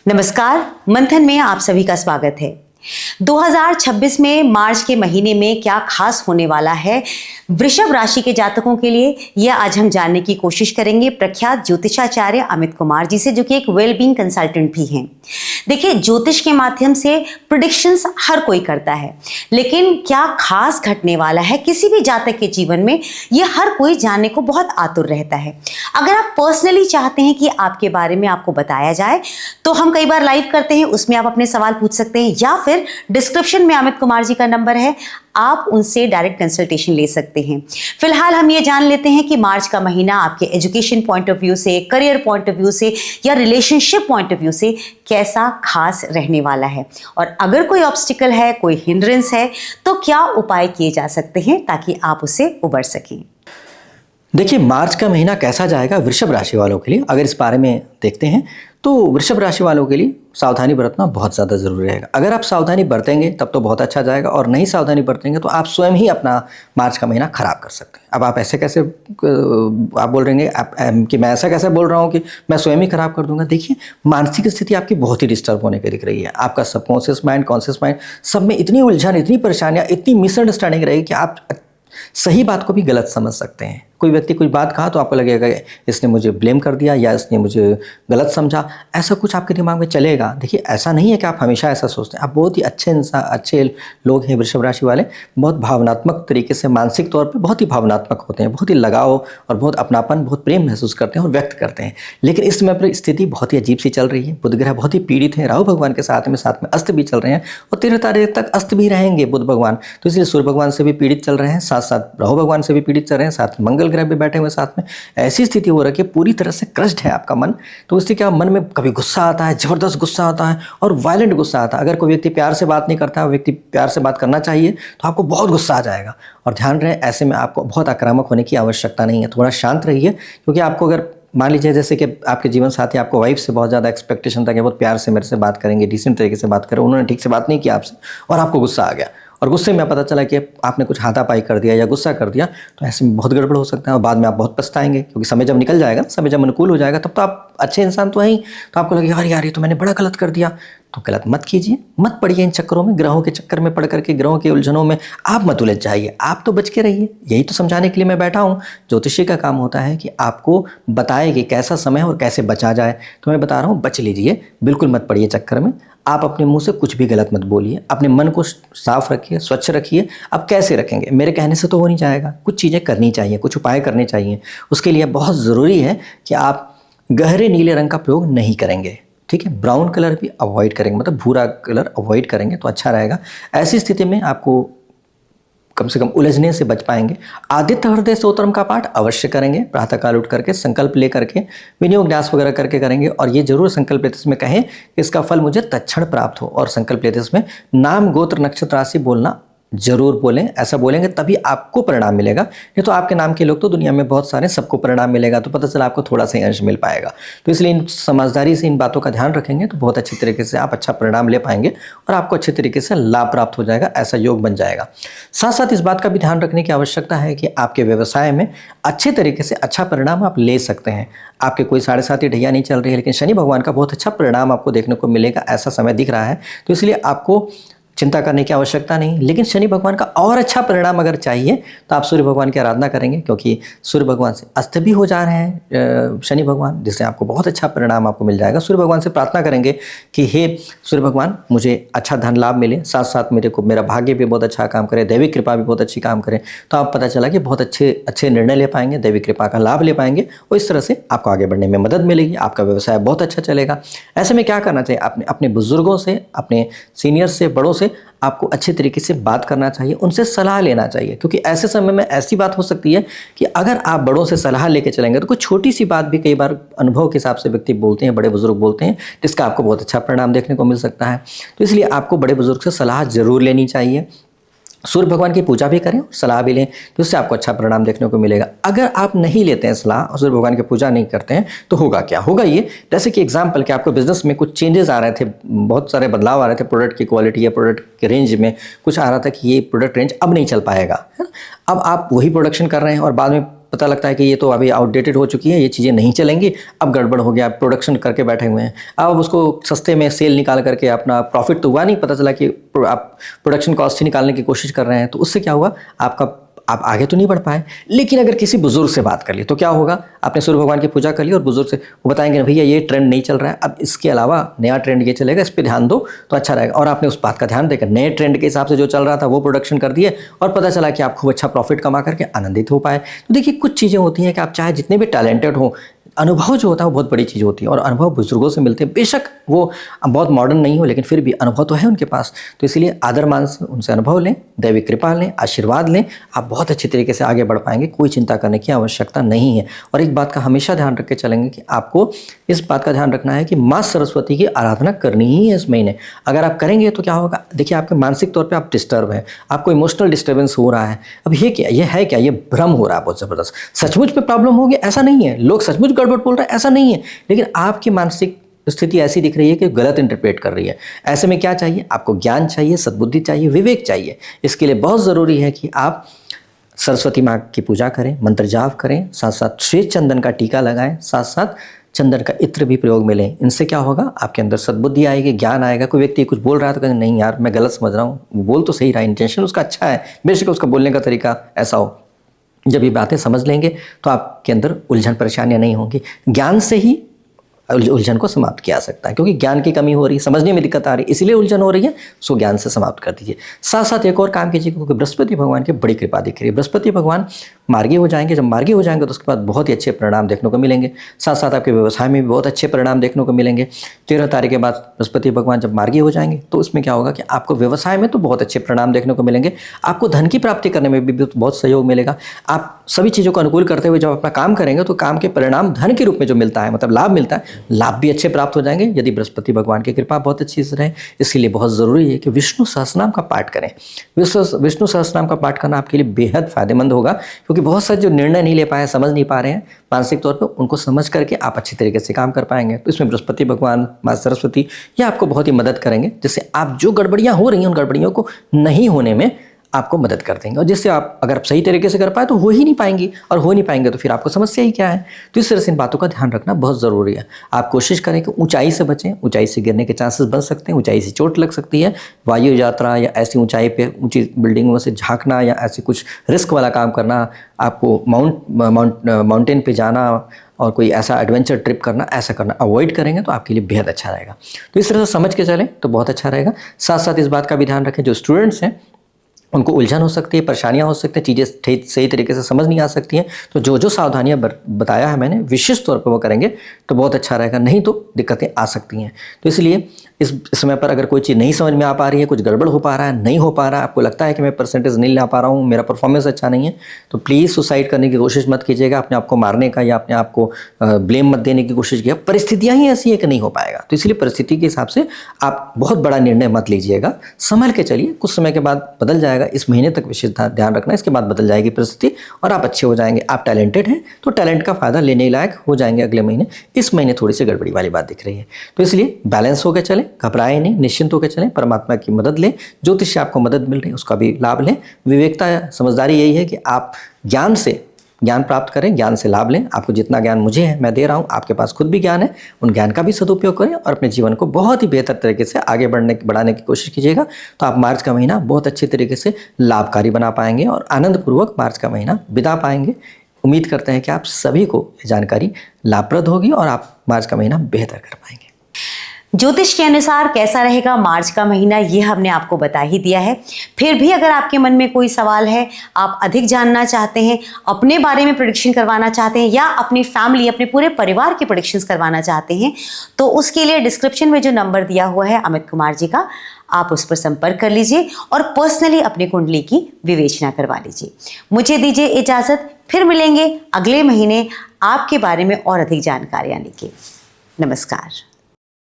नमस्कार, मंथन में आप सभी का स्वागत है। 2026 में मार्च के महीने में क्या खास होने वाला है वृषभ राशि के जातकों के लिए, यह आज हम जानने की कोशिश करेंगे प्रख्यात ज्योतिषाचार्य अमित कुमार जी से, जो कि एक वेलबींग कंसल्टेंट भी हैं। देखिए, ज्योतिष के माध्यम से प्रेडिक्शंस हर कोई करता है, लेकिन क्या खास घटने वाला है किसी भी जातक के जीवन में, यह हर कोई जानने को बहुत आतुर रहता है। अगर आप पर्सनली चाहते हैं कि आपके बारे में आपको बताया जाए, तो हम कई बार लाइव करते हैं, उसमें आप अपने सवाल पूछ सकते हैं, या फिर डिस्क्रिप्शन में अमित कुमार जी का नंबर है, आप उनसे डायरेक्ट कंसल्टेशन ले सकते हैं। फिलहाल हम ये जान लेते हैं कि मार्च का महीना आपके एजुकेशन पॉइंट ऑफ व्यू से, करियर पॉइंट ऑफ व्यू से या रिलेशनशिप पॉइंट ऑफ व्यू से कैसा खास रहने वाला है, और अगर कोई ऑब्स्टिकल है, कोई हिंड्रेंस है, तो क्या उपाय किए जा सकते हैं ताकि आप उससे उबर सकें। देखिए, मार्च का महीना कैसा जाएगा वृषभ राशि वालों के लिए, अगर इस बारे में देखते हैं तो वृषभ राशि वालों के लिए सावधानी बरतना बहुत ज़्यादा ज़रूरी रहेगा। अगर आप सावधानी बरतेंगे तब तो बहुत अच्छा जाएगा, और नहीं सावधानी बरतेंगे तो आप स्वयं ही अपना मार्च का महीना खराब कर सकते हैं। अब आप ऐसे कैसे आप बोल रहे हैं कि मैं ऐसा कैसे बोल रहा हूँ कि मैं स्वयं ही खराब कर दूंगा। देखिए, मानसिक स्थिति आपकी बहुत ही डिस्टर्ब होने की दिख रही है। आपका सबकॉन्शियस माइंड, कॉन्शियस माइंड, सब में इतनी उलझन, इतनी परेशानियाँ, इतनी मिसअंडरस्टैंडिंग रहेगी कि आप सही बात को भी गलत समझ सकते हैं। कोई व्यक्ति कोई बात कहा तो आपको लगेगा इसने मुझे ब्लेम कर दिया या इसने मुझे गलत समझा, ऐसा कुछ आपके दिमाग में चलेगा। देखिए, ऐसा नहीं है कि आप हमेशा ऐसा सोचते हैं। आप बहुत ही अच्छे इंसान, अच्छे लोग हैं वृषभ राशि वाले, बहुत भावनात्मक तरीके से, मानसिक तौर पे बहुत ही भावनात्मक होते हैं, बहुत ही लगाव और बहुत अपनापन, बहुत प्रेम महसूस करते हैं और व्यक्त करते हैं। लेकिन इस समय पर स्थिति बहुत ही अजीब सी चल रही है। बुध ग्रह बहुत ही पीड़ित हैं, राहु भगवान के साथ में अस्त भी चल रहे हैं, और 13 तारीख तक अस्त भी रहेंगे बुध भगवान। तो इसलिए सूर्य भगवान से भी पीड़ित चल रहे हैं, साथ साथ राहु भगवान से भी पीड़ित चल रहे हैं, साथ मंगल ग्रह भी बैठे हुए साथ में। ऐसी स्थिति हो रखी है, पूरी तरह से क्रश्ड है आपका मन। तो इससे क्या, मन में कभी गुस्सा आता है, जबरदस्त गुस्सा आता है और वायलेंट गुस्सा आता है। अगर कोई व्यक्ति प्यार से बात नहीं करता है, व्यक्ति प्यार से बात करना चाहिए, तो आपको बहुत गुस्सा आ जाएगा। और ध्यान रहे, ऐसे में आपको बहुत आक्रामक होने की आवश्यकता नहीं है, थोड़ा शांत रहिए। क्योंकि आपको अगर मान लीजिए जैसे कि आपके जीवन साथी आपको वाइफ से बहुत ज़्यादा एक्सपेक्टेशन था कि बहुत प्यार से मेरे से बात करेंगे, डिसेंट तरीके से बात करें, उन्होंने ठीक से बात नहीं की आपसे और आपको गुस्सा आ गया, और गुस्से में पता चला कि आपने कुछ हाथापाई कर दिया या गुस्सा कर दिया, तो ऐसे में बहुत गड़बड़ हो सकता है और बाद में आप बहुत पछताएंगे। क्योंकि समय जब निकल जाएगा, समय जब अनुकूल हो जाएगा, तब तो आप अच्छे इंसान तो हैं ही, तो आपको लगेगा अरे यार ये तो मैंने बड़ा गलत कर दिया। तो गलत मत कीजिए, मत पड़िए इन चक्करों में, ग्रहों के चक्कर में पड़ करके, ग्रहों के उलझनों में आप मत उलझ जाइए, आप तो बच के रहिए। यही तो समझाने के लिए मैं बैठा हूँ। ज्योतिषी का काम होता है कि आपको बताए कि कैसा समय और कैसे बचा जाए। तो मैं बता रहा हूँ, बच लीजिए, बिल्कुल मत पड़िए चक्कर में। आप अपने मुंह से कुछ भी गलत मत बोलिए, अपने मन को साफ रखिए, स्वच्छ रखिए। अब कैसे रखेंगे, मेरे कहने से तो हो नहीं जाएगा, कुछ चीज़ें करनी चाहिए, कुछ उपाय करने चाहिए। उसके लिए बहुत ज़रूरी है कि आप गहरे नीले रंग का प्रयोग नहीं करेंगे, ठीक है। ब्राउन कलर भी अवॉइड करेंगे, मतलब भूरा कलर अवॉइड करेंगे तो अच्छा रहेगा। ऐसी स्थिति में आपको कम से कम उलझने से बच पाएंगे। आदित्य हृदय स्तोत्रम का पाठ अवश्य करेंगे, प्रातःकाल उठ करके संकल्प ले करके, विनियोग न्यास वगैरह करके करेंगे। और ये जरूर संकल्प लेते इसमें कहें कि इसका फल मुझे तत्क्षण प्राप्त हो, और संकल्प लेते इसमें नाम, गोत्र, नक्षत्र, राशि बोलना जरूर बोलें। ऐसा बोलेंगे तभी आपको परिणाम मिलेगा, नहीं तो आपके नाम के लोग तो दुनिया में बहुत सारे, सबको परिणाम मिलेगा, तो पता चला आपको थोड़ा सा अंश मिल पाएगा। तो इसलिए इन समझदारी से इन बातों का ध्यान रखेंगे तो बहुत अच्छी तरीके से आप अच्छा परिणाम ले पाएंगे और आपको अच्छे तरीके से लाभ प्राप्त हो जाएगा, ऐसा योग बन जाएगा। साथ साथ इस बात का भी ध्यान रखने की आवश्यकता है कि आपके व्यवसाय में अच्छे तरीके से अच्छा परिणाम आप ले सकते हैं। आपके कोई 7.5 ढैया नहीं चल रही है, लेकिन शनि भगवान का बहुत अच्छा परिणाम आपको देखने को मिलेगा, ऐसा समय दिख रहा है। तो इसलिए आपको चिंता करने की आवश्यकता नहीं। लेकिन शनि भगवान का और अच्छा परिणाम अगर चाहिए तो आप सूर्य भगवान की आराधना करेंगे, क्योंकि सूर्य भगवान से अस्त भी हो जा रहे हैं शनि भगवान, जिससे आपको बहुत अच्छा परिणाम आपको मिल जाएगा। सूर्य भगवान से प्रार्थना करेंगे कि हे सूर्य भगवान, मुझे अच्छा धन लाभ मिले, साथ साथ मेरा भाग्य भी बहुत अच्छा काम करे, दैविक कृपा भी बहुत अच्छी काम करे। तो आप पता चला कि बहुत अच्छे निर्णय ले पाएंगे, दैविक कृपा का लाभ ले पाएंगे, और इस तरह से आपको आगे बढ़ने में मदद मिलेगी, आपका व्यवसाय बहुत अच्छा चलेगा। ऐसे में क्या करना चाहिए, अपने बुजुर्गों से, अपने सीनियर से, बड़ों से आपको अच्छे तरीके से बात करना चाहिए, उनसे सलाह लेना चाहिए। क्योंकि ऐसे समय में ऐसी बात हो सकती है कि अगर आप बड़ों से सलाह लेके चलेंगे तो कोई छोटी सी बात भी कई बार अनुभव के हिसाब से व्यक्ति बोलते हैं, बड़े बुजुर्ग बोलते हैं, जिसका आपको बहुत अच्छा परिणाम देखने को मिल सकता है। तो इसलिए आपको बड़े बुजुर्ग से सलाह जरूर लेनी चाहिए। सूर्य भगवान की पूजा भी करें, सलाह भी लें, तो इससे आपको अच्छा परिणाम देखने को मिलेगा। अगर आप नहीं लेते हैं सलाह और सूर्य भगवान की पूजा नहीं करते हैं तो होगा क्या, होगा ये, जैसे कि एग्जाम्पल कि आपको बिजनेस में कुछ चेंजेस आ रहे थे, बहुत सारे बदलाव आ रहे थे, प्रोडक्ट की क्वालिटी या प्रोडक्ट के रेंज में कुछ आ रहा था कि ये प्रोडक्ट रेंज अब नहीं चल पाएगा, है ना। अब आप वही प्रोडक्शन कर रहे हैं और बाद में पता लगता है कि ये तो अभी आउटडेटेड हो चुकी है, ये चीज़ें नहीं चलेंगी, अब गड़बड़ हो गया, प्रोडक्शन करके बैठे हुए हैं, अब उसको सस्ते में सेल निकाल करके अपना प्रॉफिट तो हुआ नहीं, पता चला कि आप प्रोडक्शन कॉस्ट ही निकालने की कोशिश कर रहे हैं, तो उससे क्या हुआ, आप आगे तो नहीं बढ़ पाए। लेकिन अगर किसी बुजुर्ग से बात कर ली तो क्या होगा, आपने सूर्य भगवान की पूजा कर ली और बुजुर्ग से वो बताएंगे भैया ये ट्रेंड नहीं चल रहा है, अब इसके अलावा नया ट्रेंड ये चलेगा, इस पर ध्यान दो तो अच्छा रहेगा। और आपने उस बात का ध्यान देकर नए ट्रेंड के हिसाब से जो चल रहा था वो प्रोडक्शन कर दिए और पता चला कि आप खूब अच्छा प्रॉफिट कमा करके आनंदित हो पाए। तो देखिए कुछ चीज़ें होती हैं कि आप चाहे जितने भी टैलेंटेड हो, अनुभव जो होता है वो बहुत बड़ी चीज़ होती है और अनुभव बुजुर्गों से मिलते हैं। बेशक वो बहुत मॉडर्न नहीं हो लेकिन फिर भी अनुभव तो है उनके पास, तो इसलिए आदर मान से उनसे अनुभव लें, दैविक कृपा लें, आशीर्वाद लें, आप बहुत अच्छी तरीके से आगे बढ़ पाएंगे, कोई चिंता करने की आवश्यकता नहीं है। और एक बात का हमेशा ध्यान रख के चलेंगे कि आपको इस बात का ध्यान रखना है कि माँ सरस्वती की आराधना करनी ही है इस महीने। अगर आप करेंगे तो क्या होगा, देखिए आपके मानसिक तौर पर आप डिस्टर्ब हैं, आपको इमोशनल डिस्टर्बेंस हो रहा है। अब ये क्या, ये है क्या, ये भ्रम हो रहा है बहुत ज़बरदस्त। सचमुच में प्रॉब्लम होगी ऐसा नहीं है, लोग सचमुच गड़बड़ बोल रहे हैं ऐसा नहीं है, लेकिन आपकी मानसिक स्थिति ऐसी दिख रही है कि गलत इंटरप्रेट कर रही है। ऐसे में क्या चाहिए, आपको ज्ञान चाहिए, सद्बुद्धि चाहिए, विवेक चाहिए। इसके लिए बहुत ज़रूरी है कि आप सरस्वती माँ की पूजा करें, मंत्र जाप करें, साथ साथ श्वेत चंदन का टीका लगाएं, साथ साथ चंदन का इत्र भी प्रयोग में लें। इनसे क्या होगा, आपके अंदर सद्बुद्धि आएगी, ज्ञान आएगा। कोई व्यक्ति कुछ बोल रहा है तो कहेंगे नहीं यार मैं गलत समझ रहा हूँ, वो बोल तो सही रहा है, इंटेंशन उसका अच्छा है, बेशक उसका बोलने का तरीका ऐसा हो। जब ये बातें समझ लेंगे तो आपके अंदर उलझन परेशानियां नहीं होंगी। ज्ञान से ही उलझन को समाप्त किया जा सकता है, क्योंकि ज्ञान की कमी हो रही है, समझने में दिक्कत आ रही है, इसलिए उलझन हो रही है, उसको ज्ञान से समाप्त कर दीजिए। साथ साथ एक और काम कीजिए, क्योंकि बृहस्पति भगवान की बड़ी कृपा दिख रही है। बृहस्पति भगवान मार्गी हो जाएंगे, जब मार्गी हो जाएंगे तो उसके बाद बहुत ही अच्छे परिणाम देखने को मिलेंगे। साथ साथ आपके व्यवसाय में भी बहुत अच्छे परिणाम देखने को मिलेंगे। 13 तारीख के बाद बृहस्पति भगवान जब मार्गी हो जाएंगे तो उसमें क्या होगा कि आपको व्यवसाय में तो बहुत अच्छे परिणाम देखने को मिलेंगे, आपको धन की प्राप्ति करने में भी बहुत सहयोग मिलेगा। आप सभी चीज़ों को अनुकूल करते हुए जब अपना काम करेंगे तो काम के परिणाम धन के रूप में जो मिलता है, मतलब लाभ मिलता है, लाभ भी अच्छे प्राप्त हो जाएंगे यदि बृहस्पति भगवान की कृपा बहुत अच्छी से रहे। इसके लिए बहुत ज़रूरी है कि विष्णु सहस्रनाम का पाठ करें। विष्णु सहस्रनाम का पाठ करना आपके लिए बेहद फायदेमंद होगा, क्योंकि बहुत सारे जो निर्णय नहीं ले पाए, समझ नहीं पा रहे हैं मानसिक तौर पर, उनको समझ करके आप अच्छी तरीके से काम कर पाएंगे। तो इसमें बृहस्पति भगवान, माँ सरस्वती, ये आपको बहुत ही मदद करेंगे, जिससे आप जो गड़बड़ियाँ हो रही हैं उन गड़बड़ियों को नहीं होने में आपको मदद कर देंगे, और जिससे आप अगर सही तरीके से कर पाए तो हो ही नहीं पाएंगी, और हो नहीं पाएंगे तो फिर आपको समस्या ही क्या है। तो इस तरह से इन बातों का ध्यान रखना बहुत ज़रूरी है। आप कोशिश करें कि ऊंचाई से बचें, ऊंचाई से गिरने के चांसेस बन सकते हैं, ऊंचाई से चोट लग सकती है। वायु यात्रा या ऐसी ऊंचाई पे, ऊंची बिल्डिंगों से झांकना या ऐसे कुछ रिस्क वाला काम करना, आपको माउंटेन पे जाना और कोई ऐसा एडवेंचर ट्रिप करना, ऐसा करना अवॉइड करेंगे तो आपके लिए बेहद अच्छा रहेगा। तो इस तरह से समझ के चलें तो बहुत अच्छा रहेगा। साथ साथ इस बात का भी ध्यान रखें, जो स्टूडेंट्स हैं उनको उलझन हो सकती है, परेशानियां हो सकती हैं, चीज़ें सही तरीके से समझ नहीं आ सकती हैं, तो जो सावधानियां बताया है मैंने विशेष तौर पर वो करेंगे तो बहुत अच्छा रहेगा, नहीं तो दिक्कतें आ सकती हैं। तो इसलिए इस समय पर अगर कोई चीज़ नहीं समझ में आ पा रही है, कुछ गड़बड़ हो पा रहा है, नहीं हो पा रहा है, आपको लगता है कि मैं परसेंटेज नहीं ला पा रहा हूँ, मेरा परफॉर्मेंस अच्छा नहीं है, तो प्लीज़ सुसाइड करने की कोशिश मत कीजिएगा, अपने आप को मारने का या अपने आप को ब्लेम मत देने की कोशिश कीजिएगा। परिस्थितियाँ ही ऐसी है कि नहीं हो पाएगा, तो इसलिए परिस्थिति के हिसाब से आप बहुत बड़ा निर्णय मत लीजिएगा, संभल के चलिए, कुछ समय के बाद बदल जाएगा। इस महीने तक विशेष ध्यान रखना, इसके बाद बदल जाएगी परिस्थिति और आप अच्छे हो जाएंगे। आप टैलेंटेड हैं तो टैलेंट का फायदा लेने लायक हो जाएंगे अगले महीने। इस महीने थोड़ी सी गड़बड़ी वाली बात दिख रही है, तो इसलिए बैलेंस होकर चलें, घबराएं नहीं, निश्चिंत होकर चलें, परमात्मा की मदद लें, ज्योतिष से आपको मदद मिल रही है उसका भी लाभ लें। विवेकता, समझदारी यही है कि आप ज्ञान प्राप्त करें, ज्ञान से लाभ लें। आपको जितना ज्ञान मुझे है मैं दे रहा हूँ, आपके पास खुद भी ज्ञान है, उन ज्ञान का भी सदुपयोग करें और अपने जीवन को बहुत ही बेहतर तरीके से आगे बढ़ाने की कोशिश कीजिएगा। तो आप मार्च का महीना बहुत अच्छे तरीके से लाभकारी बना पाएंगे और आनंदपूर्वक मार्च का महीना बिता पाएंगे। उम्मीद करते हैं कि आप सभी को ये जानकारी लाभप्रद होगी और आप मार्च का महीना बेहतर कर पाएंगे। ज्योतिष के अनुसार कैसा रहेगा मार्च का महीना, ये हमने आपको बता ही दिया है। फिर भी अगर आपके मन में कोई सवाल है, आप अधिक जानना चाहते हैं, अपने बारे में प्रेडिक्शन करवाना चाहते हैं या अपनी फैमिली, अपने पूरे परिवार के प्रेडिक्शंस करवाना चाहते हैं, तो उसके लिए डिस्क्रिप्शन में जो नंबर दिया हुआ है अमित कुमार जी का, आप उस पर संपर्क कर लीजिए और पर्सनली अपनी कुंडली की विवेचना करवा लीजिए। मुझे दीजिए इजाज़त, फिर मिलेंगे अगले महीने आपके बारे में और अधिक जानकारियाँ लेके। नमस्कार।